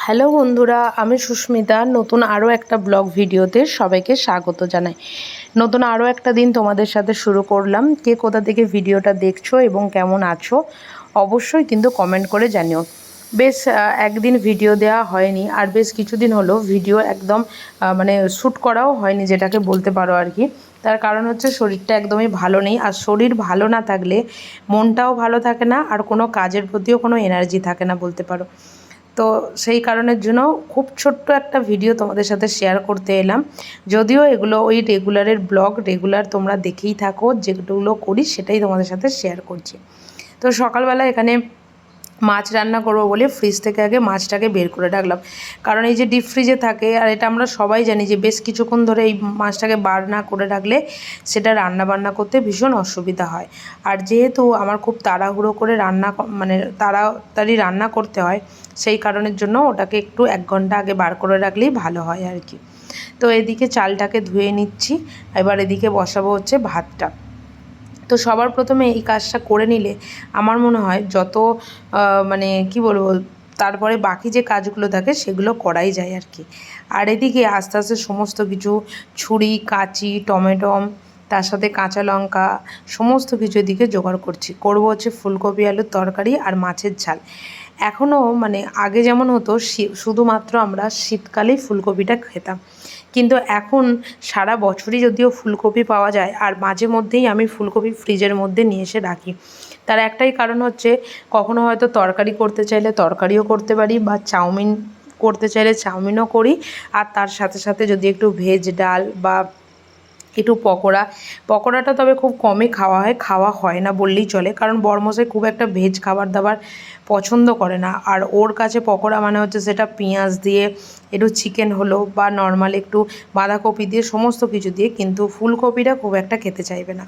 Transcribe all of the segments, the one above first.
Hello বন্ধুরা, আমি সুস্মিতা। নতুন আরও একটা ব্লগ ভিডিওতে সবাইকে স্বাগত জানাই। নতুন আরও একটা দিন তোমাদের সাথে শুরু করলাম। কে কোথা থেকে ভিডিওটা দেখছো এবং কেমন আছো অবশ্যই কিন্তু কমেন্ট করে জানিও। বেশ একদিন ভিডিও দেওয়া হয়নি, আর বেশ কিছুদিন হলো ভিডিও একদম মানে শ্যুট করাও হয়নি, যেটাকে বলতে পারো আর কি। তার কারণ হচ্ছে শরীরটা একদমই ভালো নেই, আর শরীর ভালো না থাকলে মনটাও ভালো থাকে না, আর কোনো কাজের প্রতিও কোনো এনার্জি থাকে না বলতে পারো। তো সেই কারণের জন্য খুব ছোট্ট একটা ভিডিও তোমাদের সাথে শেয়ার করতে এলাম। যদিও এগুলো ওই রেগুলারের ব্লগ, রেগুলার তোমরা দেখেই থাকো, যেগুলো করি সেটাই তোমাদের সাথে শেয়ার করছি। তো সকালবেলা এখানে মাছ রান্না করব বলে ফ্রিজ থেকে আগে মাছটাকে বের করে রাখলাম। কারণ এই যে ডিপ ফ্রিজে থাকে, আর এটা আমরা সবাই জানি যে বেশ কিছুক্ষণ ধরে এই মাছটাকে বার না করে রাখলে সেটা রান্না বান্না করতে ভীষণ অসুবিধা হয়। আর যেহেতু আমার খুব তাড়াহুড়ো করে মানে তাড়াতাড়ি রান্না করতে হয়, সেই কারণের জন্য ওটাকে একটু 1 ঘন্টা আগে বার করে রাখলেই ভালো হয় আর কি। তো এদিকে চালটাকে ধুয়ে নিচ্ছি, এবার এদিকে বসাবো হচ্ছে ভাতটা। তো সবার প্রথমে এই কাজটা করে নিলে আমার মনে হয় যত মানে কি বলবো, তারপরে বাকি যে কাজগুলো থাকে সেগুলো করাই যায় আর কি। আর এদিকে আস্তে আস্তে সমস্ত কিছু ছুরি, কাঁচি, টমেটম, তার সাথে কাঁচা লঙ্কা, সমস্ত কিছু এদিকে জোগাড় করব হচ্ছে ফুলকপি আলুর তরকারি আর মাছের ঝাল। এখনও মানে আগে যেমন হতো শুধুমাত্র আমরা শীতকালেই ফুলকপিটা খেতাম, কিন্তু এখন সারা বছরই যদিও ফুলকপি পাওয়া যায়, আর মাঝে মধ্যেই আমি ফুলকপি ফ্রিজের মধ্যে নিয়ে এসে রাখি। তার একটাই কারণ হচ্ছে, কখনো হয়তো তরকারি করতে চাইলে তরকারিও করতে পারি, বা চাউমিন করতে চাইলে চাউমিনও করি। আর তার সাথে সাথে যদি একটু ভেজ ডাল বা একটু পকোড়াটা তবে খুব কমই খাওয়া হয় না বললেই চলে, কারণ বড়মশাই খুব একটা ভেজ খাবার দাবার পছন্দ করে না। আর ওর কাছে পকোড়া মানে হচ্ছে সেটা পেঁয়াজ দিয়ে, একটু চিকেন হলো বা নর্মাল একটু বাঁধাকপি দিয়ে, সমস্ত কিছু দিয়ে, কিন্তু ফুলকপিটা খুব একটা খেতে চাইবে না।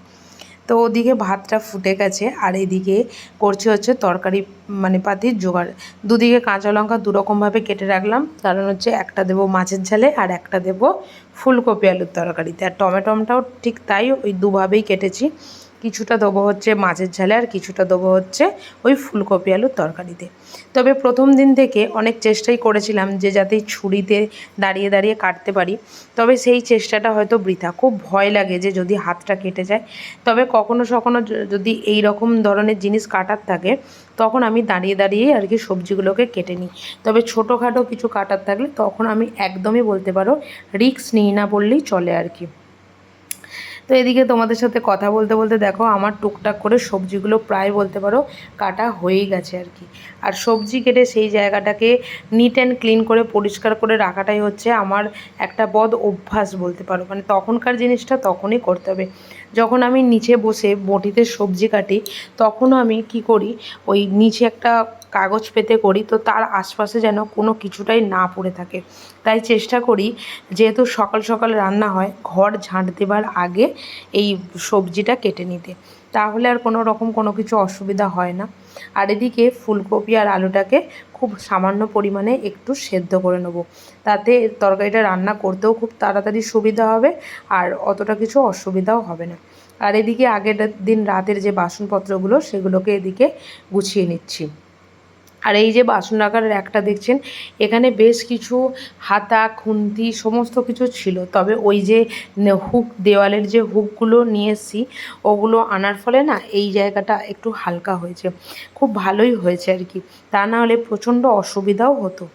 তো ওদিকে ভাতটা ফুটে গেছে, আর এদিকে করছি হচ্ছে তরকারি মানে পাতির জোগাড়। দুদিকে কাঁচা লঙ্কা দুরকমভাবে কেটে রাখলাম, কারণ হচ্ছে একটা দেবো মাছের ঝালে আর একটা দেবো ফুলকপি আলুর তরকারিতে। আর টমেটোটাও ঠিক তাই, ওই দুভাবেই কেটেছি। কিছুটা দেবো হচ্ছে মাছের ঝালে, আর কিছুটা দেবো হচ্ছে ওই ফুলকপি আলুর তরকারিতে। তবে প্রথম দিন থেকে অনেক চেষ্টাই করেছিলাম যে যাতে ছুরিতে দাঁড়িয়ে দাঁড়িয়ে কাটতে পারি, তবে সেই চেষ্টাটা হয়তো বৃথা। খুব ভয় লাগে যে যদি হাতটা কেটে যায়। তবে কখনো যদি এই রকম ধরনের জিনিস কাটার থাকে, তখন আমি দাঁড়িয়ে দাঁড়িয়েই আর কি সবজিগুলোকে কেটে নিই। তবে ছোটোখাটো কিছু কাটার থাকলে তখন আমি একদমই বলতে পারো রিস্ক নিই না বললেই চলে আর কি। তো এদিকে তোমাদের সাথে কথা বলতে বলতে দেখো আমার টুকটাক করে সবজিগুলো প্রায় বলতে পারো কাটা হয়েই গেছে আর কি। আর সবজি কেটে সেই জায়গাটাকে নিট অ্যান্ড ক্লিন করে পরিষ্কার করে রাখাটাই হচ্ছে আমার একটা বদ অভ্যাস বলতে পারো। মানে তখনকার জিনিসটা তখনই করতে হবে। যখন আমি নিচে বসে বঁটিতে সবজি কাটি, তখনও আমি কি করি, ওই নিচে একটা কাগজ পেতে করি, তো তার আশপাশে যেন কোনো কিছুটাই না পড়ে থাকে। তাই চেষ্টা করি, যেহেতু সকাল সকাল রান্না হয়, ঘর ঝাঁট দেবার আগে এই সবজিটা কেটে নিতে, তাহলে আর কোনো রকম কোনো কিছু অসুবিধা হয় না। আর এদিকে ফুলকপি আর আলুটাকে খুব সামান্য পরিমাণে একটু সেদ্ধ করে নেব, তাতে তরকারিটা রান্না করতেও খুব তাড়াতাড়ি সুবিধা হবে, আর অতটা কিছু অসুবিধাও হবে না। আর এদিকে আগের দিন রাতের যে বাসনপত্রগুলো সেগুলোকে এদিকে গুছিয়ে নিচ্ছি। আর এই যে বাসন রাখার র্যাকটা দেখছেন, এখানে বেশ কিছু হাতা, খুন্তি, সমস্ত কিছু ছিল। তবে ওই যে হুক, দেওয়ালের যে হুকগুলো নিয়ে এসেছি, ওগুলো আনার ফলে না এই জায়গাটা একটু হালকা হয়েছে, খুব ভালোই হয়েছে আর কি। তা না হলে প্রচণ্ড অসুবিধাও হতো।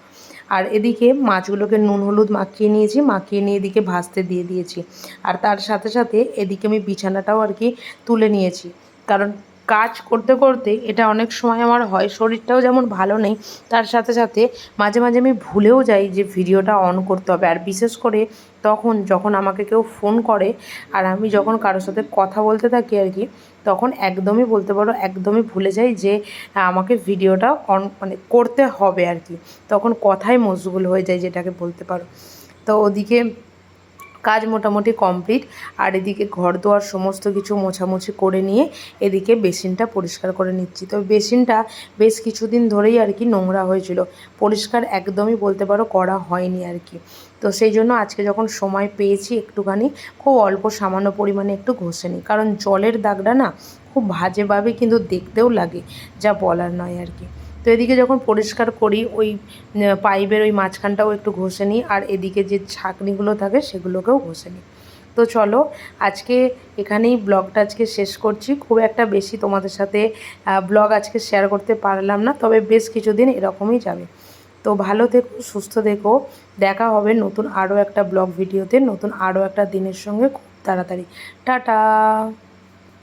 আর এদিকে মাছগুলোকে নুন হলুদ মাখিয়ে নিয়েছি, মাখিয়ে নিয়ে এদিকে ভাজতে দিয়ে দিয়েছি। আর তার সাথে সাথে এদিকে আমি বিছানাটাও আর কি তুলে নিয়েছি, কারণ কাজ করতে করতে এটা অনেক সময় আমার হয়, শরীরটাও যেমন ভালো নেই, তার সাথে সাথে মাঝে মাঝে আমি ভুলেও যাই যে ভিডিওটা অন করতে হবে। আর বিশেষ করে যখন আমাকে কেউ ফোন করে, আর আমি যখন কারোর সাথে কথা বলতে থাকি আর কি, তখন একদমই বলতে পারো একদমই ভুলে যাই যে আমাকে ভিডিওটা অন মানে করতে হবে আর কি। তখন কথায় মশগুল হয়ে যায়, যেটাকে বলতে পারো। তো ওদিকে কাজ মোটামুটি কমপ্লিট। আর এদিকে ঘর দোয়ার সমস্ত কিছু মোছামুছি করে নিয়ে এদিকে বেসিনটা পরিষ্কার করে নিচ্ছি। তো বেসিনটা বেশ কিছুদিন ধরেই আর কি নোংরা হয়েছিল, পরিষ্কার একদমই বলতে পারো করা হয়নি আর কি। তো সেই জন্য আজকে যখন সময় পেয়েছি একটুখানি, খুব অল্প সামান্য পরিমাণে একটু ঘষে নিই, কারণ জলের দাগটা না খুব বাজেভাবে কিন্তু দেখতেও লাগে, যা বলার নয় আর কি। তো এদিকে যখন পরিষ্কার করি ওই পাইপের ওই মাঝখানটাও একটু ঘষে নিই, আর এদিকে যে ছাঁকনিগুলো থাকে সেগুলোকেও ঘষে নিই। তো চলো আজকে এখানেই ব্লগটা আজকে শেষ করছি। খুব একটা বেশি তোমাদের সাথে ব্লগ আজকে শেয়ার করতে পারলাম না, তবে বেশ কিছুদিন এরকমই যাবে। তো ভালো থেকো, সুস্থ থেকো। দেখা হবে নতুন আরও একটা ব্লগ ভিডিওতে, নতুন আরও একটা দিনের সঙ্গে খুব তাড়াতাড়ি। টাটা।